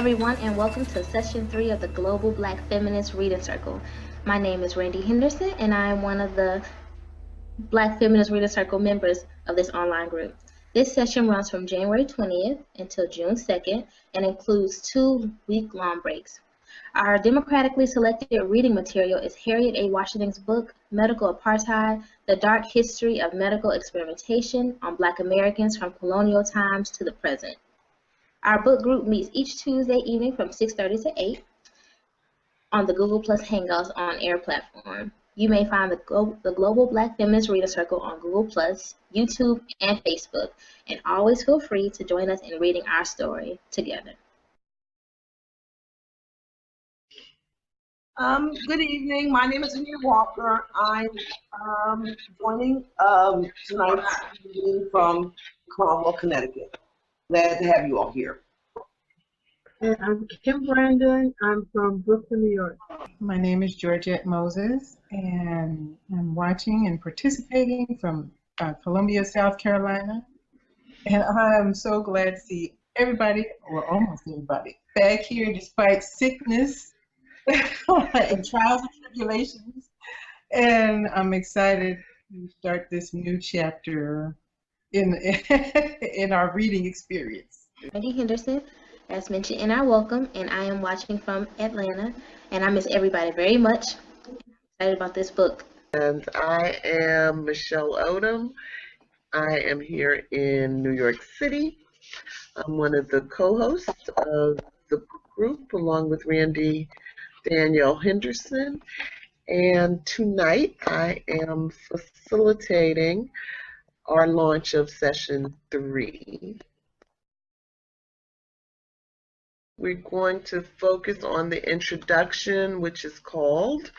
everyone, and welcome to Session 3 of the Global Black Feminist Reading Circle. My name is Randie Henderson, and I am one of the Black Feminist Reading Circle members of this online group. This session runs from January 20th until June 2nd and includes 2 week-long breaks. Our democratically selected reading material is Harriet A. Washington's book, Medical Apartheid, The Dark History of Medical Experimentation on Black Americans from Colonial Times to the Present. Our book group meets each Tuesday evening from 6:30 to 8 on the Google Plus Hangouts on Air platform. You may find the Global Black Feminist Reader Circle on Google Plus, YouTube, and Facebook, and always feel free to join us in reading our story together. Good evening. My name is Venita Walker. I'm joining tonight's meeting from Cromwell, Connecticut. Glad to have you all here. And I'm Kim Brandon. I'm from Brooklyn, New York. My name is Georgette Moses, and I'm watching and participating from Columbia, South Carolina. And I am so glad to see everybody, or almost everybody, back here despite sickness and trials and tribulations. And I'm excited to start this new chapter in our reading experience. Randie Henderson, as mentioned in our welcome, and I am watching from Atlanta, and I miss everybody very much. I'm excited about this book. And I am Michelle Odom. I am here in New York City. I'm one of the co-hosts of the book group, along with Randie Danielle Henderson. And tonight I am facilitating our launch of Session 3. We're going to focus on the introduction, which is called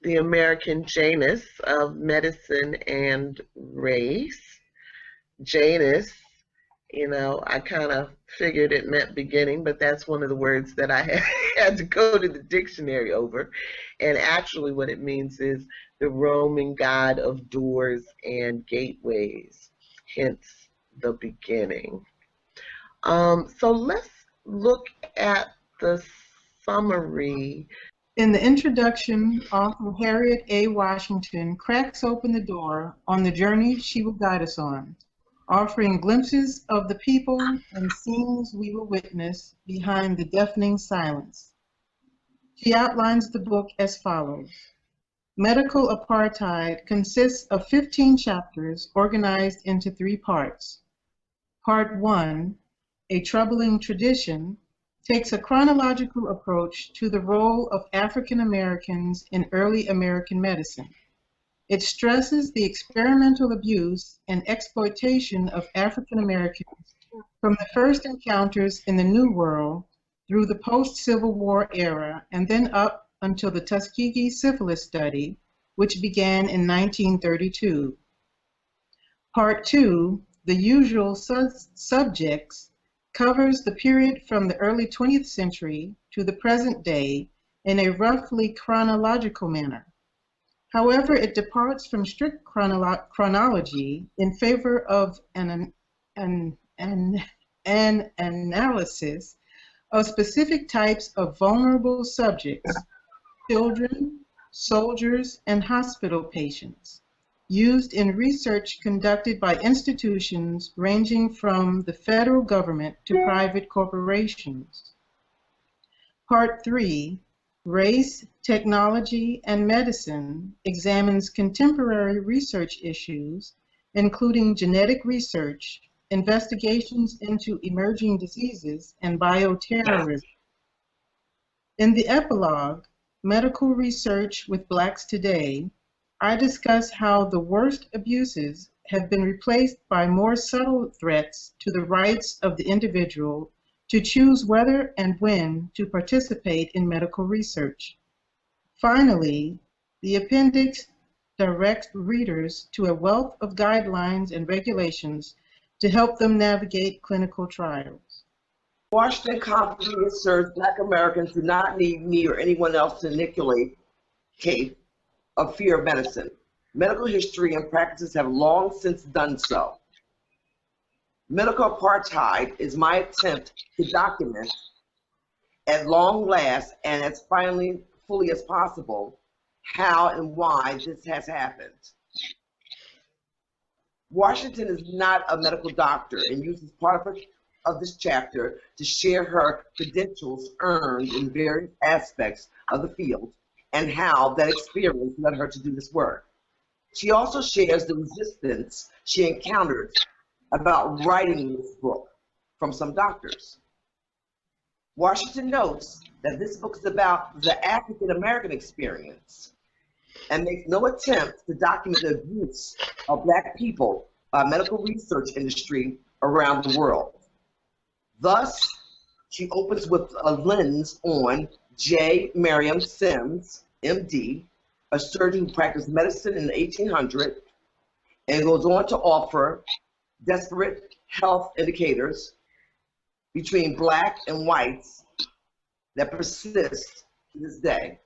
The American Janus of Medicine and Race. Janus, you know, I kind of figured it meant beginning, but that's one of the words that I had to go to the dictionary over. And actually what it means is the Roman god of doors and gateways, hence the beginning. So let's look at the summary. In the introduction, author Harriet A. Washington cracks open the door on the journey she will guide us on, offering glimpses of the people and scenes we will witness behind the deafening silence. She outlines the book as follows. Medical Apartheid consists of 15 chapters organized into 3 parts. Part 1, A Troubling Tradition, takes a chronological approach to the role of African Americans in early American medicine. It stresses the experimental abuse and exploitation of African Americans from the first encounters in the New World through the post-Civil War era and then up until the Tuskegee syphilis study, which began in 1932. Part 2, The Usual Subjects, covers the period from the early 20th century to the present day in a roughly chronological manner. However, it departs from strict chronology in favor of an analysis of specific types of vulnerable subjects, children, soldiers, and hospital patients, used in research conducted by institutions ranging from the federal government to private corporations. Part 3, Race, Technology, and Medicine, examines contemporary research issues, including genetic research, investigations into emerging diseases, and bioterrorism. In the epilogue, Medical Research with Blacks Today, I discuss how the worst abuses have been replaced by more subtle threats to the rights of the individual to choose whether and when to participate in medical research. Finally, the appendix directs readers to a wealth of guidelines and regulations to help them navigate clinical trials. Washington confidently asserts Black Americans do not need me or anyone else to inoculate of fear of medicine. Medical history and practices have long since done so. Medical apartheid is my attempt to document at long last and as fully as possible how and why this has happened. Washington is not a medical doctor and uses part of this chapter to share her credentials earned in various aspects of the field and how that experience led her to do this work. She also shares the resistance she encountered about writing this book from some doctors. Washington notes that this book is about the African American experience and makes no attempt to document the abuse of Black people by medical research industry around the world. Thus, she opens with a lens on J. Merriam Sims, MD, a surgeon who practiced medicine in the 1800s, and goes on to offer disparate health indicators between Black and whites that persist to this day.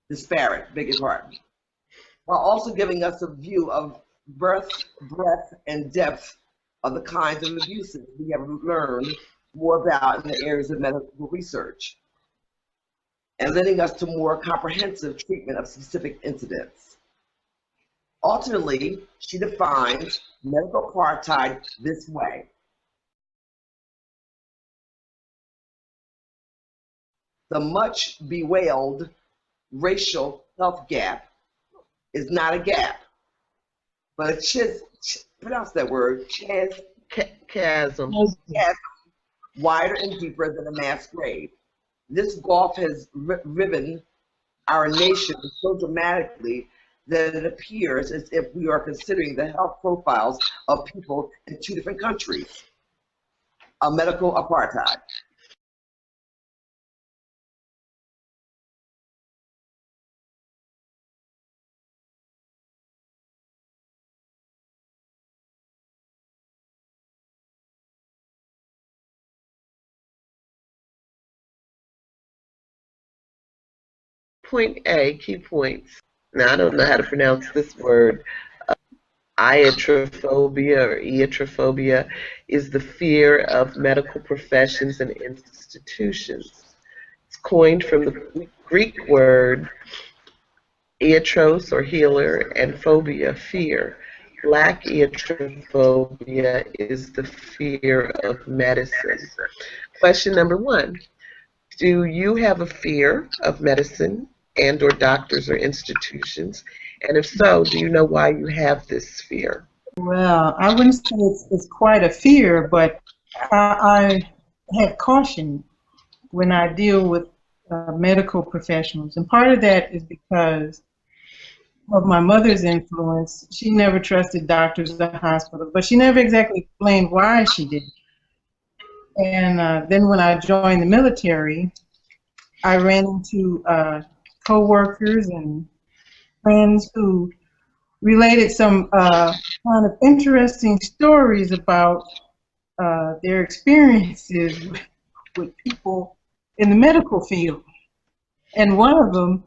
Disparate, beg your pardon. While also giving us a view of breadth, and depth of the kinds of abuses we have learned more about in the areas of medical research, and leading us to more comprehensive treatment of specific incidents. Ultimately, she defines medical apartheid this way. The much bewailed racial health gap is not a gap, but a pronounce that word, chasm. Wider and deeper than a mass grave. This gulf has riven our nation so dramatically that it appears as if we are considering the health profiles of people in two different countries. A medical apartheid. Point A, key points. Now, I don't know how to pronounce this word. Iatrophobia or iatrophobia is the fear of medical professions and institutions. It's coined from the Greek word iatros or healer and phobia, fear. Black iatrophobia is the fear of medicine. Question number 1. Do you have a fear of medicine and or doctors or institutions? And if so, do you know why you have this fear? Well, I wouldn't say it's quite a fear, but I have caution when I deal with medical professionals. And part of that is because of my mother's influence. She never trusted doctors or hospitals, but she never exactly explained why she didn't. And then when I joined the military, I ran into co-workers and friends who related some kind of interesting stories about their experiences with people in the medical field. And one of them,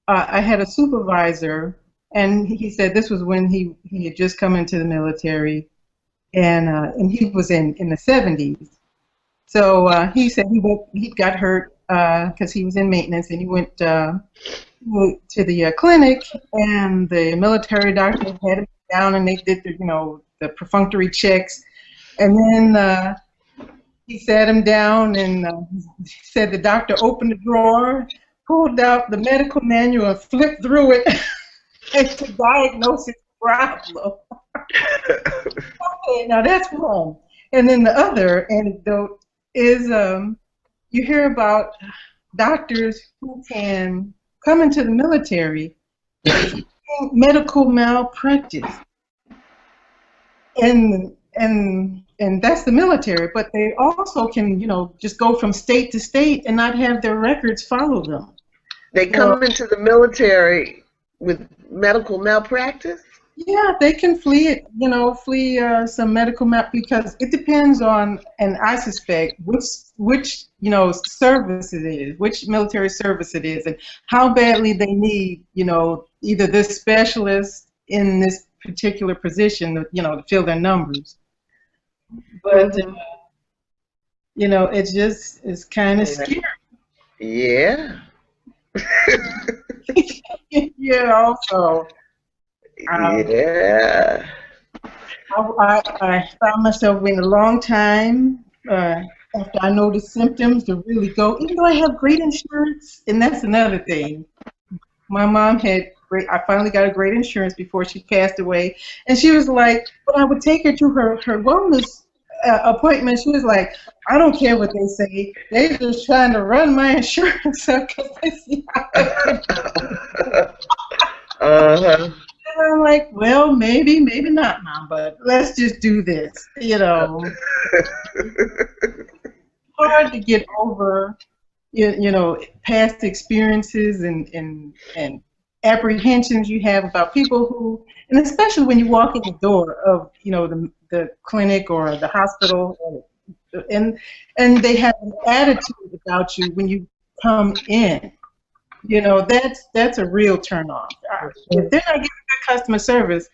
I had a supervisor, and he said this was when he had just come into the military, and he was in the 70s. So he said he got hurt because he was in maintenance, and he went to the clinic, and the military doctor had him down, and they did the perfunctory checks, and then he sat him down, and he said the doctor opened the drawer, pulled out the medical manual, and flipped through it to diagnose his problem. Okay, now that's one. And then the other anecdote is you hear about doctors who can come into the military medical malpractice, and that's the military, but they also can just go from state to state and not have their records follow them. They come into the military with medical malpractice? Yeah, they can flee some medical because it depends on, and I suspect which service it is, which military service it is, and how badly they need either this specialist in this particular position to fill their numbers. But it's kind of scary. Yeah. You know, so Yeah. I found myself waiting a long time after I noticed symptoms to really go, even though I have great insurance, and that's another thing. My mom had great, I finally got a great insurance before she passed away, and she was like, when I would take her to her wellness appointment, she was like, I don't care what they say, they're just trying to run my insurance up because they see how Uh-huh. And I'm like, well, maybe, maybe not, Mom, but let's just do this. You know, hard to get over, you know, past experiences and apprehensions you have about people who, and especially when you walk in the door of, you know, the clinic or the hospital, and they have an attitude about you when you come in. You know, that's a real turnoff. If they're not giving good customer service,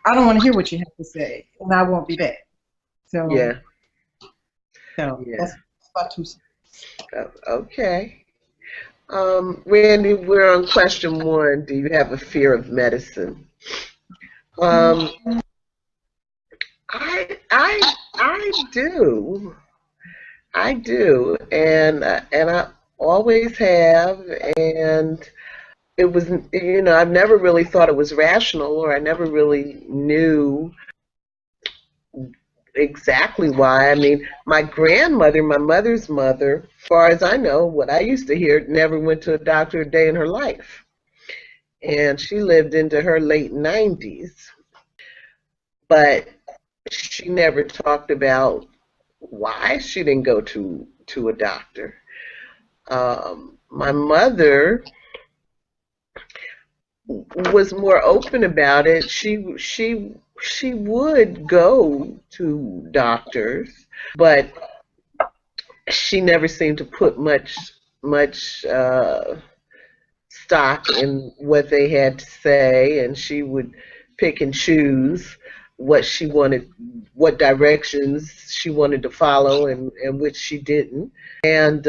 I don't want to hear what you have to say, and I won't be back. So, Yeah. so Yeah. that's about 2 cents. Okay. Randy, we're on question 1. Do you have a fear of medicine? I do. I do, and I always have, and it was, you know, I've never really thought it was rational, or I never really knew exactly why. I mean, my grandmother, my mother's mother, as far as I know, what I used to hear, never went to a doctor a day in her life, and she lived into her late 90s, but she never talked about why she didn't go to a doctor. My mother was more open about it. She would go to doctors, but she never seemed to put much stock in what they had to say, and she would pick and choose what she wanted, what directions she wanted to follow, and which she didn't. And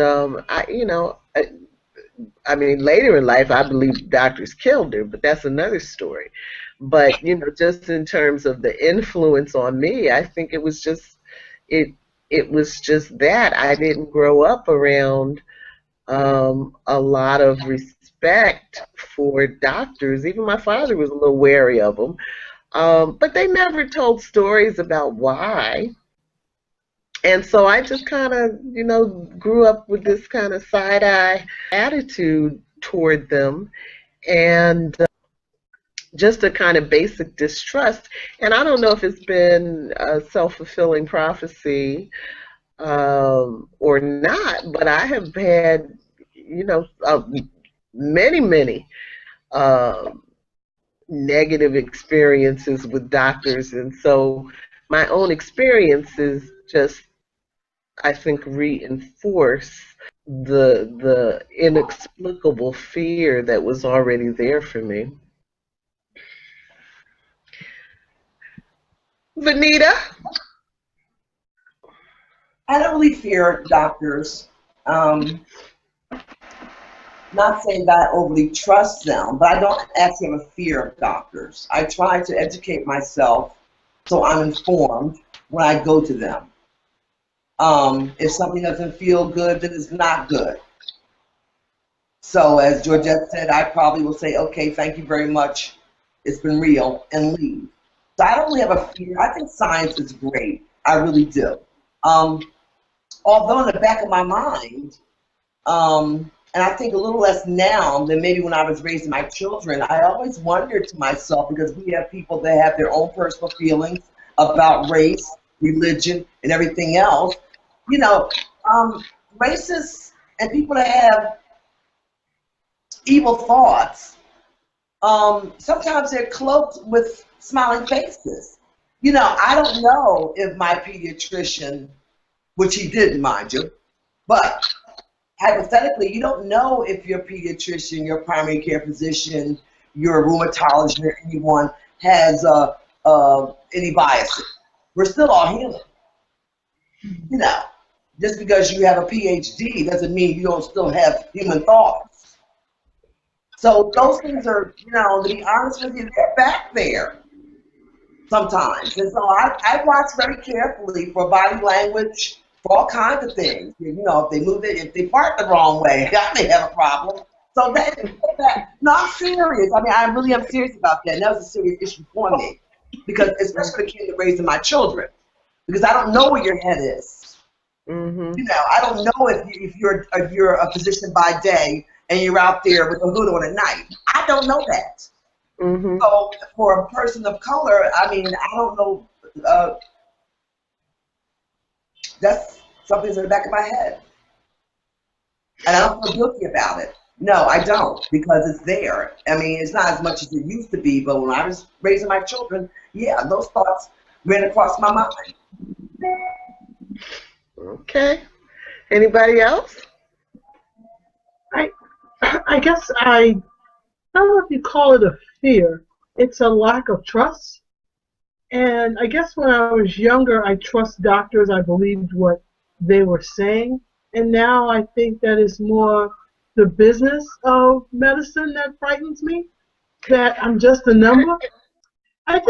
I mean, later in life, I believe doctors killed her, but that's another story. But, you know, just in terms of the influence on me, I think it was just it it was just that I didn't grow up around a lot of respect for doctors. Even my father was a little wary of them, but they never told stories about why. And so I just kind of, you know, grew up with this kind of side-eye attitude toward them, and just a kind of basic distrust. And I don't know if it's been a self-fulfilling prophecy or not, but I have had, you know, many uh, negative experiences with doctors, and so my own experiences just, I think, reinforce the inexplicable fear that was already there for me. Venita? I don't really fear doctors. Not saying that I overly trust them, but I don't actually have a fear of doctors. I try to educate myself so I'm informed when I go to them. If something doesn't feel good, then it's not good. So as Georgette said, I probably will say, okay, thank you very much, it's been real, and leave. So I don't really have a fear. I think science is great. I really do. Although in the back of my mind, and I think a little less now than maybe when I was raising my children, I always wondered to myself, because we have people that have their own personal feelings about race, religion, and everything else. You know, racists and people that have evil thoughts, sometimes they're cloaked with smiling faces. You know, I don't know if my pediatrician, which he didn't, mind you, but hypothetically, you don't know if your pediatrician, your primary care physician, your rheumatologist, or anyone has any biases. We're still all human, you know. just because you have a PhD doesn't mean you don't still have human thoughts. So those things are, you know, to be honest with you, they're back there sometimes. And so I watch very carefully for body language, for all kinds of things. You know, if they move it, if they part the wrong way, I may have a problem. So no, I'm serious. I mean, I really am serious about that. And that was a serious issue for me, because especially when it came to raising my children, because I don't know where your head is. Mm-hmm. You know, I don't know if you're a physician by day and you're out there with a hood on at night. I don't know that. Mm-hmm. So for a person of color, I mean, I don't know. That's something's in the back of my head, and I don't feel guilty about it. No, I don't, because it's there. I mean, it's not as much as it used to be, but when I was raising my children, yeah, those thoughts ran across my mind. Okay. Anybody else? I guess I don't know if you call it a fear. It's a lack of trust. And I guess when I was younger, I trust doctors. I believed what they were saying. And now I think that is more the business of medicine that frightens me, that I'm just a number. I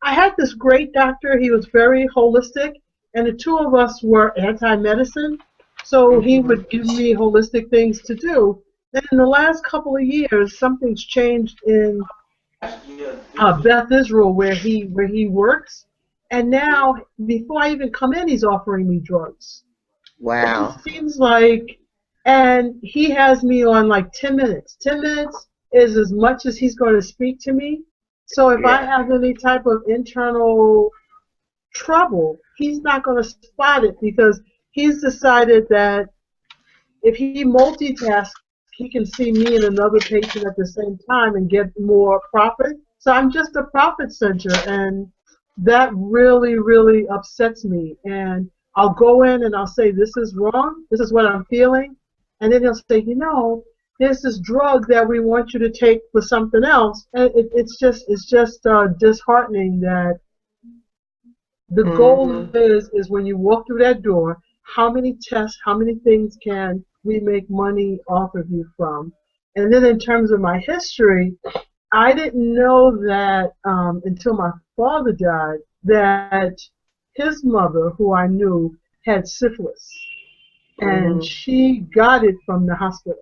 had this great doctor. He was very holistic, and the two of us were anti-medicine. So he would give me holistic things to do. And in the last couple of years, something's changed in Beth Israel, where he works, and now before I even come in, he's offering me drugs. Wow. It seems like, and he has me on like 10 minutes. 10 minutes is as much as he's going to speak to me. So if I have any type of internal trouble, he's not going to spot it, because he's decided that if he multitasks, he can see me and another patient at the same time and get more profit. So I'm just a profit center, and that really, really upsets me. And I'll go in and I'll say, this is wrong, this is what I'm feeling, and then he'll say, you know, there's this drug that we want you to take for something else. And it's just disheartening that the goal is when you walk through that door, how many tests, how many things can we make money off of you from? And then in terms of my history, I didn't know that until my father died, that his mother, who I knew, had syphilis, and she got it from the hospital.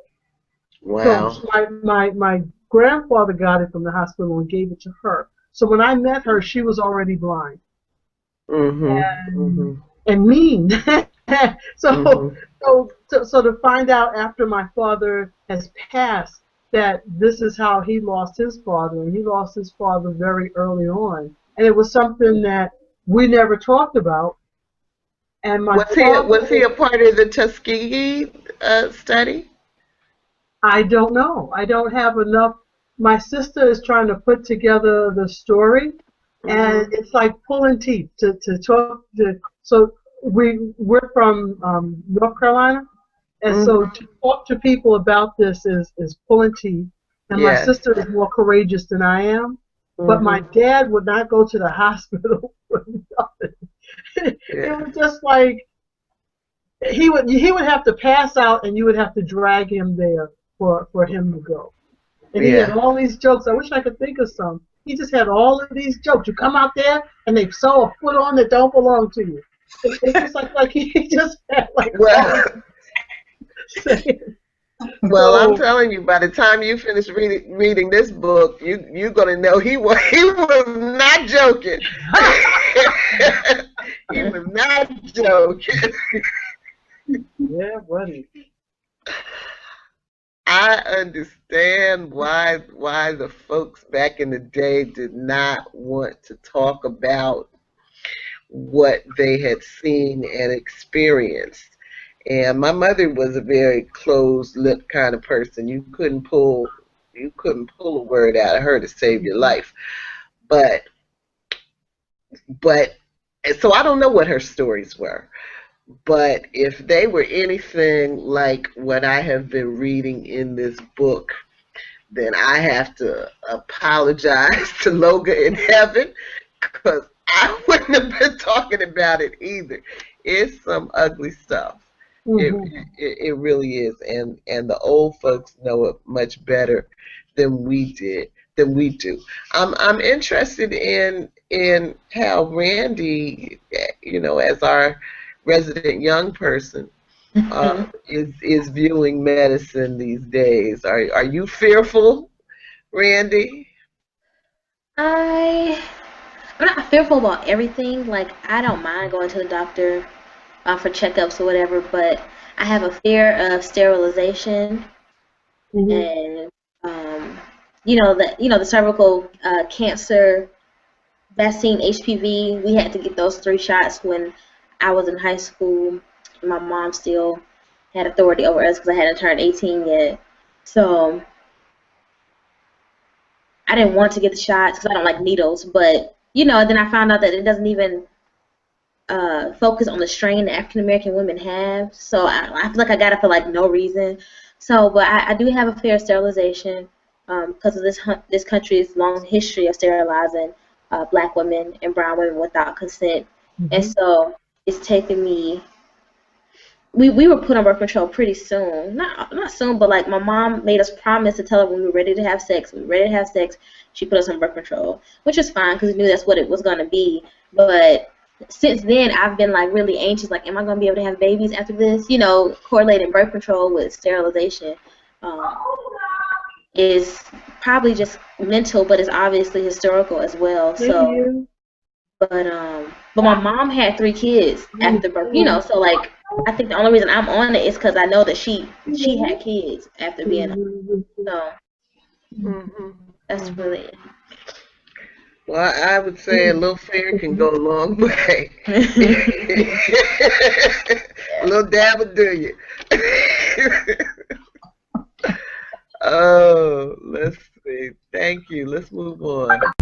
Wow. So my grandfather got it from the hospital and gave it to her. So when I met her, she was already blind and mean. So to find out after my father has passed that this is how he lost his father, and he lost his father very early on, and it was something that we never talked about. And was he a part of the Tuskegee study? I don't know. I don't have enough. My sister is trying to put together the story, and it's like pulling teeth to talk to. So we're from North Carolina, and so to talk to people about this is pulling teeth. And my sister is more courageous than I am, but my dad would not go to the hospital for nothing. It was just like he would have to pass out, and you would have to drag him there for him to go. And he had all these jokes. I wish I could think of some. He just had all of these jokes. You come out there and they sew a foot on that don't belong to you. It's just like he just had like. Well, I'm telling you, by the time you finish reading this book, you're gonna know he was not joking. He was not joking. Yeah, buddy. I understand why the folks back in the day did not want to talk about what they had seen and experienced. And my mother was a very closed-lipped kind of person. You couldn't pull a word out of her to save your life. But so I don't know what her stories were. But if they were anything like what I have been reading in this book, then I have to apologize to Loga in heaven, because I wouldn't have been talking about it either it's some ugly stuff. Mm-hmm. It really is, and the old folks know it much better than we do. I'm interested in how Randie, as our resident young person, is viewing medicine these days. Are you fearful, Randie? I'm not fearful about everything. Like, I don't mind going to the doctor for checkups or whatever, but I have a fear of sterilization Mm-hmm. and the cervical cancer vaccine, HPV. We had to get those 3 shots when I was in high school. My mom still had authority over us because I hadn't turned 18 yet. So I didn't want to get the shots because I don't like needles. But then I found out that it doesn't even focus on the strain that African American women have. So I feel like I got it for like no reason. So, but I do have a fear of sterilization because of this country's long history of sterilizing black women and brown women without consent. And Mm-hmm. so it's taken me. We were put on birth control pretty soon. Not soon, but like my mom made us promise to tell her when we were ready to have sex. When we were ready to have sex, she put us on birth control, which is fine because we knew that's what it was going to be. But since then, I've been like really anxious. Like, am I going to be able to have babies after this? Correlating birth control with sterilization um, is probably just mental, but it's obviously historical as well. Thank So, you. but my mom had 3 kids after birth. So like I think the only reason I'm on it is because I know that she had kids after being on. So Mm-hmm. that's really it. Well, I would say a little fear can go a long way. A little dab will do you. Oh, let's see. Thank you. Let's move on.